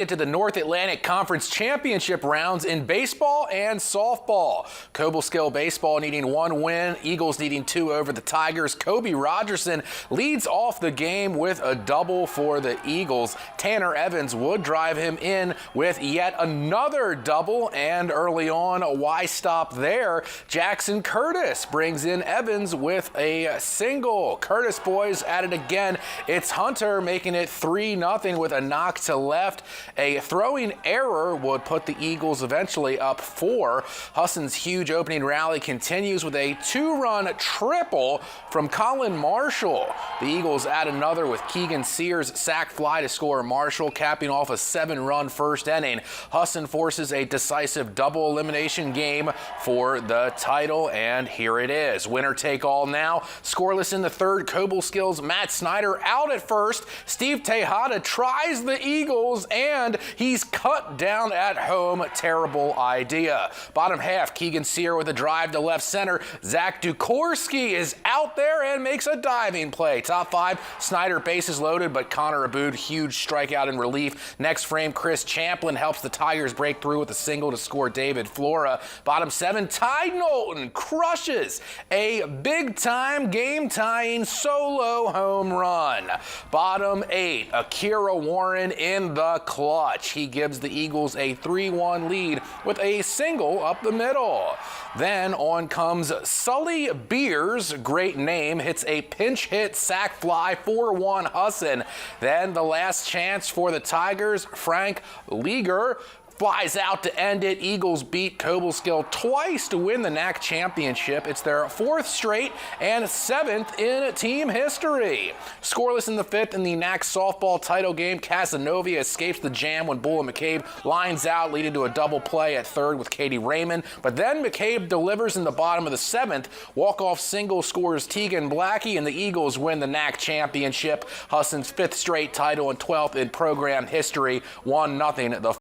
To the North Atlantic Conference Championship rounds in baseball and softball. Cobleskill baseball needing one win, Eagles needing two over the Tigers. Kobe Rogerson leads off the game with a double for the Eagles. Tanner Evans would drive him in with yet another double, and early on, why stop there? Jackson Curtis brings in Evans with a single. Curtis boys at it again. It's Hunter making it 3-0 with a knock to left. A throwing error would put the Eagles eventually up 4. Husson's huge opening rally continues with a 2-run triple from Colin Marshall. The Eagles add another with Keegan Sears' sac fly to score. Marshall capping off a 7-run first inning. Husson forces a decisive double elimination game for the title, and here it is. Winner take all now. Scoreless in the third. Cobleskill Matt Snyder out at first. Steve Tejada tries the Eagles, and he's cut down at home. Terrible idea. Bottom half, Keegan Sear with a drive to left center. Zach Dukorski is out there and makes a diving play. Top 5, Snyder bases loaded, but Connor Abood, huge strikeout in relief. Next frame, Chris Champlin helps the Tigers break through with a single to score David Flora. Bottom 7, Ty Knowlton crushes a big-time game-tying solo home run. Bottom 8, Akira Warren in the clutch. He gives the Eagles a 3-1 lead with a single up the middle. Then on comes Sully Beers, great name, hits a pinch hit sac fly, 4-1 Husson. Then the last chance for the Tigers, Frank Leager flies out to end it. Eagles beat Cobleskill twice to win the NAC championship. It's their 4th straight and 7th in team history. Scoreless in the 5th in the NAC softball title game. Casanova escapes the jam when Bull and McCabe lines out, leading to a double play at third with Katie Raymond. But then McCabe delivers in the bottom of the 7th. Walk-off single scores Tegan Blackie, and the Eagles win the NAC championship. Husson's 5th straight title and 12th in program history. 1-0 the